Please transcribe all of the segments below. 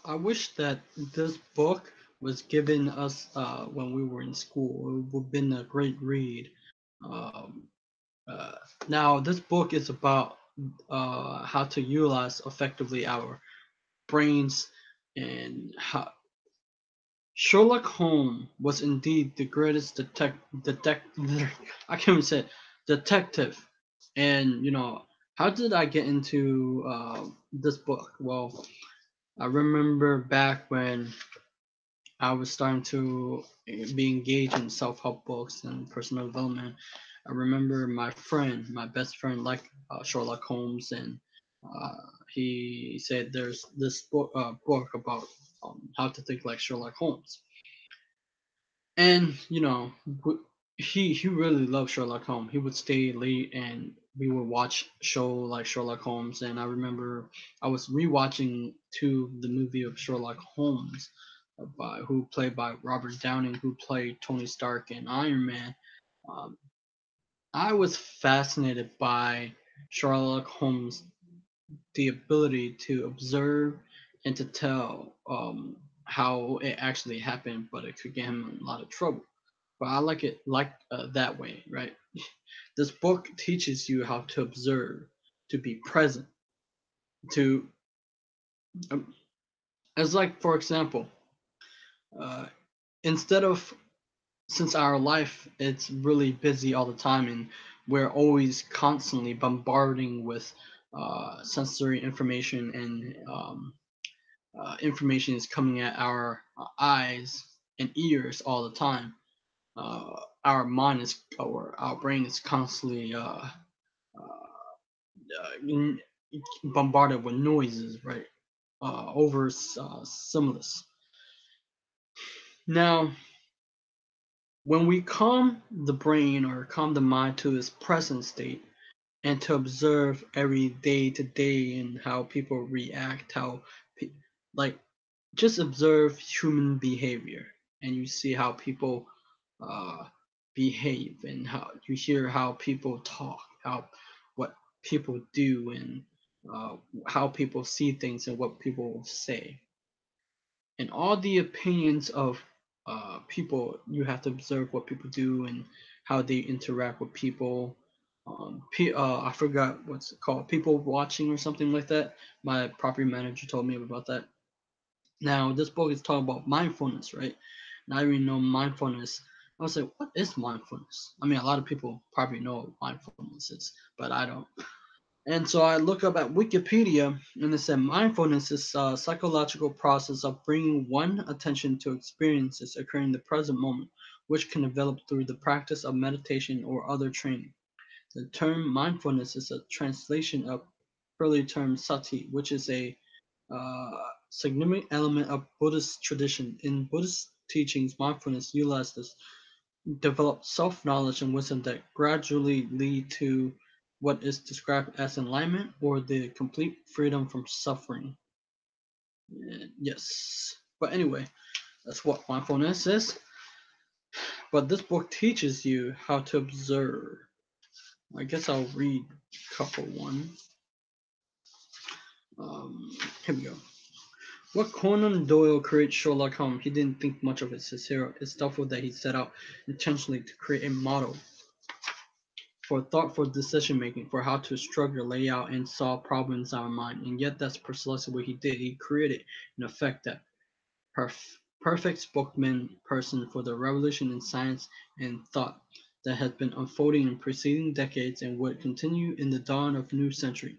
I wish that this book was given us when we were in school. It would have been a great read. Um, uh, Now, this book is about how to utilize effectively our brains and how Sherlock Holmes was indeed the greatest I can't even say it, detective. And how did I get into this book? Well, I remember back when I was starting to be engaged in self-help books and personal development. I remember my best friend, liked Sherlock Holmes, and uh, he said there's this book about how to think like Sherlock Holmes. And he really loved Sherlock Holmes. He would stay late and we would watch show like Sherlock Holmes. And I remember I was rewatching the movie of Sherlock Holmes, by who played by Robert Downey, who played Tony Stark in Iron Man. Um, I was fascinated by Sherlock Holmes, the ability to observe and to tell how it actually happened, but it could get him in a lot of trouble. But I like it like that way, right? This book teaches you how to observe, to be present, to um, as like for example, uh, instead of since our life it's really busy all the time and we're always constantly bombarding with sensory information and information is coming at our eyes and ears all the time. Our mind is or our brain is constantly uh, bombarded with noises, right? Over stimulus. Now, when we calm the brain or calm the mind to its present state, and to observe every day to day and how people react, like just observe human behavior, and you see how people uh, behave, and how you hear how people talk, how what people do, and uh, how people see things and what people say, and all the opinions of people. You have to observe what people do and how they interact with people. I forgot what's it called, people watching or something like that. My property manager told me about that. Now, this book is talking about mindfulness, right? And I even know mindfulness. I was like, what is mindfulness? I mean, a lot of people probably know what mindfulness is, but I don't. And so I look up at Wikipedia, and it said mindfulness is a psychological process of bringing one attention to experiences occurring in the present moment, which can develop through the practice of meditation or other training. The term mindfulness is a translation of early term sati, which is a uh, significant element of Buddhist tradition. In Buddhist teachings, mindfulness utilizes develop self-knowledge and wisdom that gradually lead to what is described as enlightenment or the complete freedom from suffering. Yes. But anyway, that's what mindfulness is. But this book teaches you how to observe. I guess I'll read a couple one. Here we go. What Conan Doyle created Sherlock Holmes, he didn't think much of it as his hero. It's doubtful that he set out intentionally to create a model for thoughtful decision making, for how to structure, lay out, and solve problems in our mind. And yet, that's precisely what he did. He created an effect that perfect spokesman person for the revolution in science and thought that has been unfolding in preceding decades and would continue in the dawn of new century.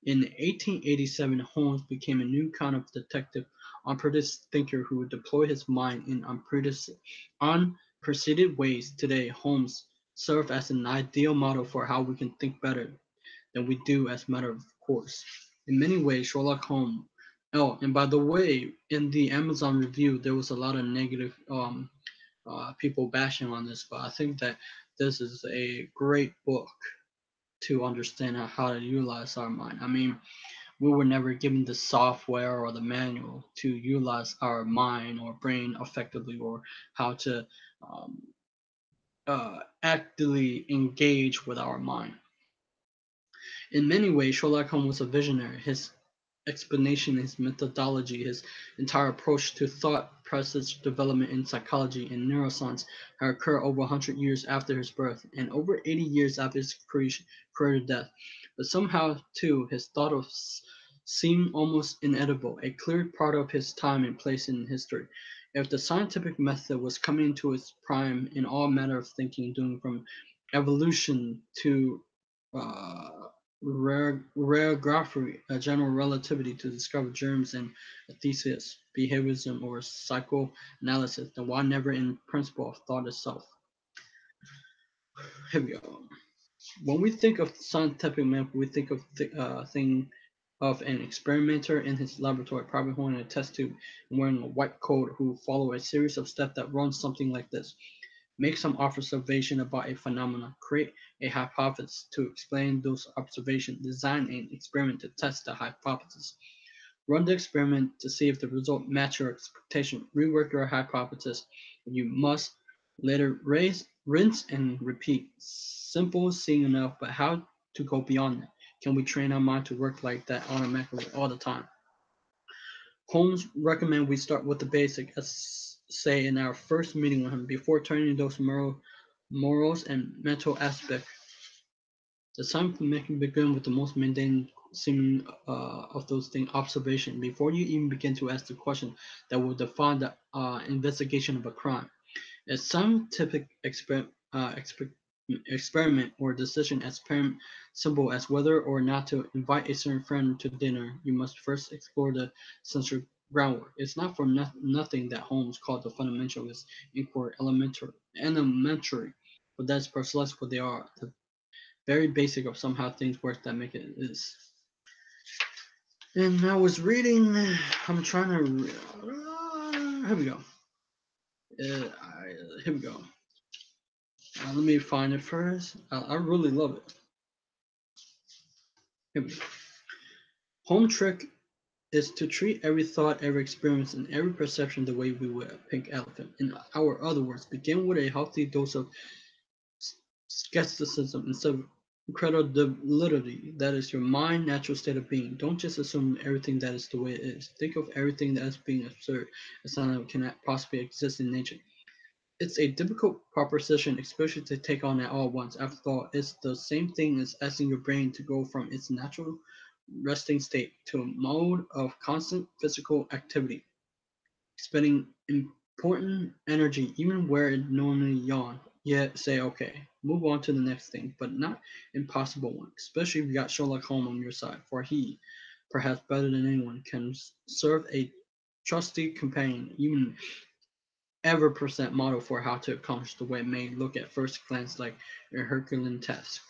In 1887, Holmes became a new kind of detective, unprecedented thinker who would deploy his mind in unprecedented ways. Today, Holmes serves as an ideal model for how we can think better than we do as a matter of course. In many ways, Sherlock Holmes. Oh, and by the way, in the Amazon review, there was a lot of negative people bashing on this, but I think that this is a great book to understand how to utilize our mind. I mean, we were never given the software or the manual to utilize our mind or brain effectively, or how to um, actively engage with our mind. In many ways, Sherlock Holmes was a visionary. His explanation, his methodology, his entire approach to thought process development in psychology and neuroscience had occurred over 100 years after his birth and over 80 years after his career death. But somehow, too, his thoughts seemed almost inedible, a clear product of his time and place in history. If the scientific method was coming into its prime in all matter of thinking and doing, from evolution to uh, radiography, general relativity to discover germs and thesis, behaviorism, or psychoanalysis, then why never in principle of thought itself? Here we go. When we think of scientific method, we think of thing of an experimenter in his laboratory, probably holding a test tube and wearing a white coat, who follow a series of steps that run something like this: make some observation about a phenomenon, create a hypothesis to explain those observations, design an experiment to test the hypothesis, run the experiment to see if the result match your expectation, rework your hypothesis. You must later rinse and repeat. Simple, seeing enough, but how to go beyond that? Can we train our mind to work like that automatically all the time? Holmes recommend we start with the basic, as say in our first meeting with him, before turning those morals and mental aspect. The science can begin with the most mundane seeming of those things, observation, before you even begin to ask the question that will define the investigation of a crime. A scientific experiment or decision as simple as whether or not to invite a certain friend to dinner, you must first explore the sensory groundwork. It's not for nothing that Holmes called the fundamentalist inquiry elementary, but that's precisely what they are. The very basic of somehow things work that make it is. And I was reading. I'm trying to. Here we go. Here we go. Let me find it first. I really love it. Here we go. Home trick is to treat every thought, every experience, and every perception the way we would a pink elephant. In our other words, begin with a healthy dose of skepticism instead of incredulity. That is your mind natural state of being. Don't just assume everything that is the way it is. Think of everything that is being observed as something that cannot possibly exist in nature. It's a difficult proposition, especially to take on at all once. After all, it's the same thing as asking your brain to go from its natural resting state to a mode of constant physical activity, spending important energy even where it normally yawn. Yet say, okay, move on to the next thing, but not impossible one, especially if you got Sherlock Holmes on your side, for he, perhaps better than anyone, can serve a trusty companion, even ever present model for how to accomplish the way it may look at first glance like a Herculean task.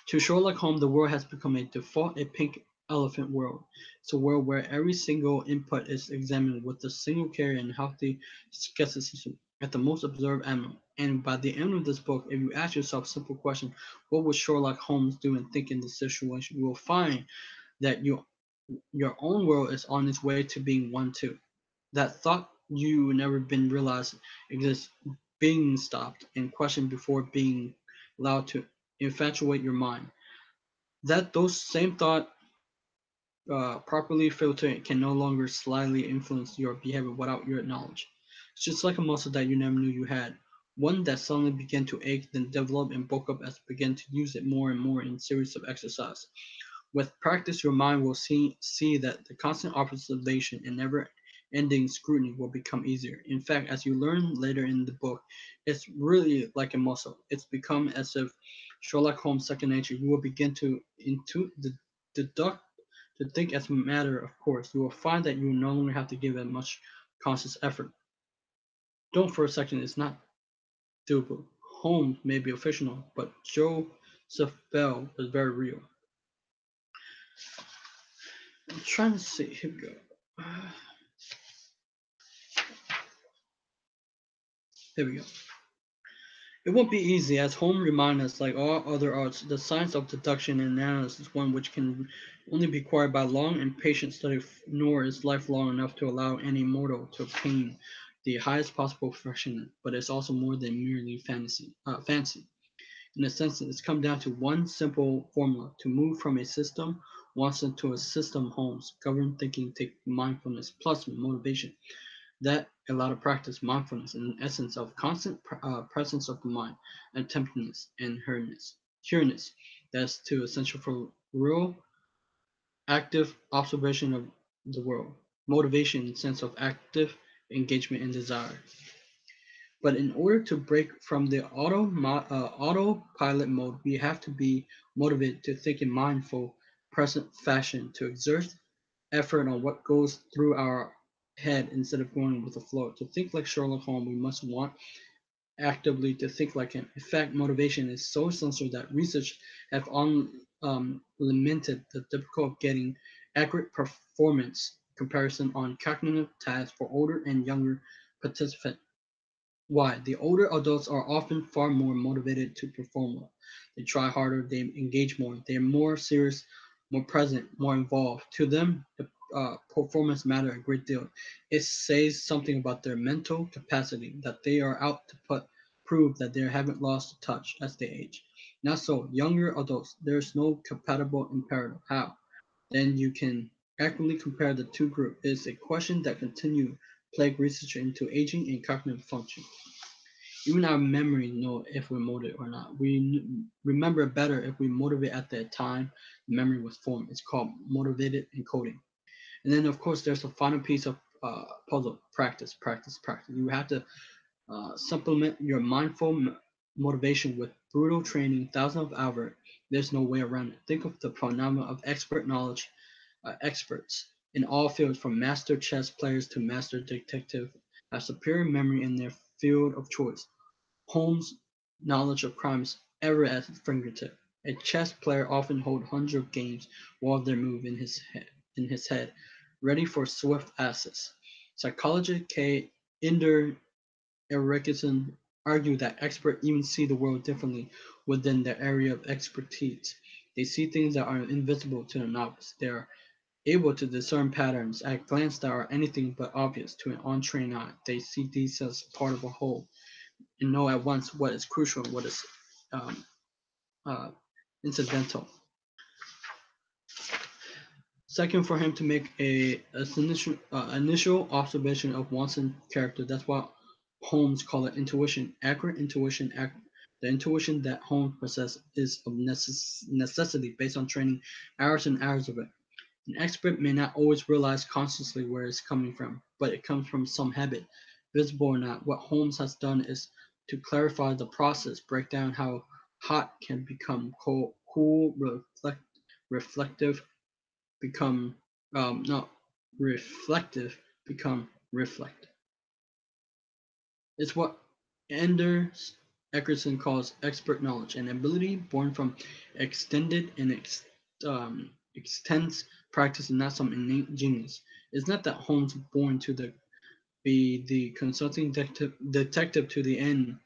To Sherlock Holmes, the world has become a default a pink elephant world. It's a world where every single input is examined with a single care and healthy skepticism at the most observed animal. And by the end of this book, if you ask yourself a simple question, what would Sherlock Holmes do and think in this situation? You will find that your own world is on its way to being one too. That thought you never been realized exists being stopped and questioned before being allowed to infatuate your mind. That those same thought properly filtered can no longer slightly influence your behavior without your knowledge. It's just like a muscle that you never knew you had. One that suddenly began to ache, then develop and bulk up as you begin to use it more and more in series of exercise. With practice, your mind will see that the constant observation and never ending scrutiny will become easier. In fact, as you learn later in the book, it's really like a muscle. It's become as if Sherlock Holmes' second nature. You will begin to deduct to think as a matter of course. You will find that you no longer have to give it much conscious effort. Don't for a second, it's not doable. Holmes may be fictional, but Joseph Bell was very real. I'm trying to see. Here we go. Here we go. It won't be easy, as Holmes reminds us, like all other arts, the science of deduction and analysis is one which can only be acquired by long and patient study, nor is life long enough to allow any mortal to obtain the highest possible perfection. But it's also more than merely fancy. In a sense, it's come down to one simple formula to move from a system once into a system Holmes. Governed thinking, take mindfulness plus motivation. That a lot of practice mindfulness in the essence of constant presence of the mind, attentiveness and Hereness. That's too essential for real active observation of the world. Motivation, sense of active engagement and desire. But in order to break from the autopilot mode, we have to be motivated to think in mindful, present fashion, to exert effort on what goes through our head instead of going with the flow. To think like Sherlock Holmes, we must want actively to think like him. In fact, motivation is so essential that research have lamented the difficulty of getting accurate performance comparison on cognitive tasks for older and younger participants. Why? The older adults are often far more motivated to perform well. They try harder, they engage more, they're more serious, more present, more involved. To them, the performance matter a great deal. It says something about their mental capacity that they are out to prove that they haven't lost touch as they age. Not so. Younger adults, there's no compatible imperative. How? Then you can accurately compare the two groups. It's a question that continue plague research into aging and cognitive function. Even our memory know if we're motivated or not. We remember better if we motivate at that time the memory was formed. It's called motivated encoding. And then of course there's a final piece of puzzle: practice. You have to supplement your motivation with brutal training, thousands of hours. There's no way around it. Think of the phenomenon of expert knowledge. Experts in all fields, from master chess players to master detective, have superior memory in their field of choice. Holmes' knowledge of crimes ever at his fingertip. A chess player often holds hundreds of games while they move in his head, ready for swift access. Psychologist K. Inder Erickson argued that experts even see the world differently within their area of expertise. They see things that are invisible to the novice. They are able to discern patterns at a glance that are anything but obvious to an untrained eye. They see these as part of a whole and know at once what is crucial and what is um, uh, incidental. Second, for him to make initial observation of Watson's character. That's what Holmes called it intuition. Accurate intuition. The intuition that Holmes possesses is of necessity based on training, hours and hours of it. An expert may not always realize consciously where it's coming from, but it comes from some habit, visible or not. What Holmes has done is to clarify the process, break down how hot can become cold, cool, reflective, become not reflective, become reflect. It's what Anders Eckerson calls expert knowledge, an ability born from extended and extensive practice and not some innate genius. It's not that Holmes born to be the consulting detective to the end.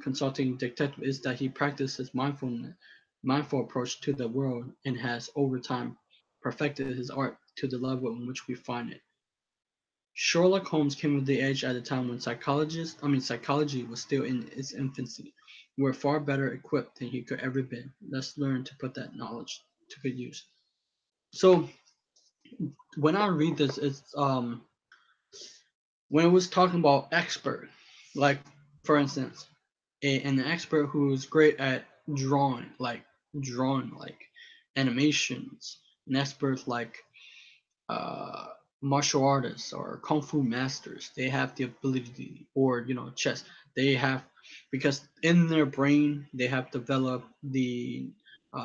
Consulting detective is that he practices mindful approach to the world and has over time perfected his art to the level in which we find it. Sherlock Holmes came of the age at a time when psychology was still in its infancy. We were far better equipped than he could ever been. Let's learn to put that knowledge to good use. So when I read this, it's when it was talking about expert, like for instance, an expert who's great at drawing like animations, an expert like uh, martial artists or kung fu masters. They have the ability, or chess. They have because in their brain they have developed the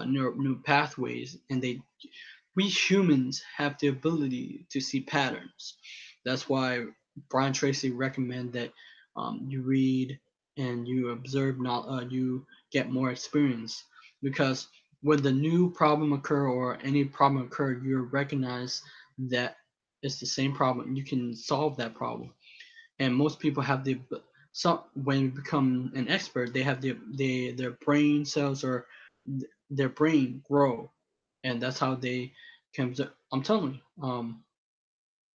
new pathways, and we humans have the ability to see patterns. That's why Brian Tracy recommend that you read and you observe, not you get more experience, because when the new problem occur or any problem occur, you recognize that it's the same problem. You can solve that problem, and most people have the so when you become an expert, they have their brain cells or their brain grow, and that's how they can. I'm telling you,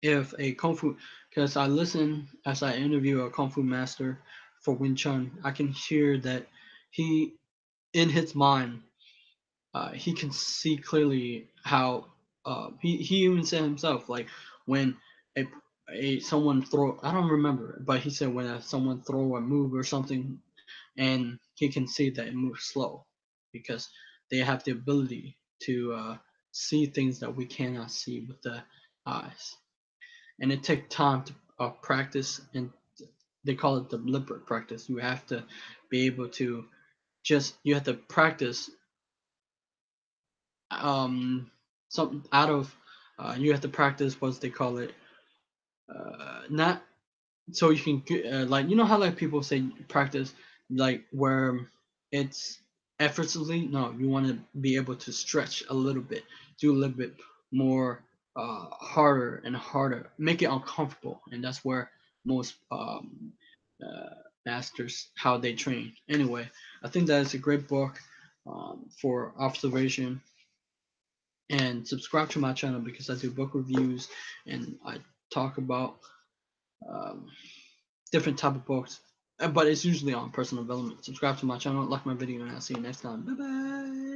if a kung fu, because I listen as I interview a kung fu master for Wing Chun, I can hear that he in his mind, he can see clearly how he even said himself, like when a someone throw, I don't remember, but he said when someone throw a move or something, and he can see that it moves slow because they have the ability to see things that we cannot see with the eyes, and it takes time to practice, and they call it deliberate practice. You have to be able to just, you have to practice some out of you have to practice what they call it, not so you can like, you know how like people say practice like where it's effortlessly. No, you want to be able to stretch a little bit, do a little bit more, harder and harder, make it uncomfortable, and that's where most masters how they train. Anyway, I think that is a great book for observation. And subscribe to my channel because I do book reviews and I talk about um, different type of books, but it's usually on personal development. Subscribe to my channel, like my video, and I'll see you next time. Bye bye.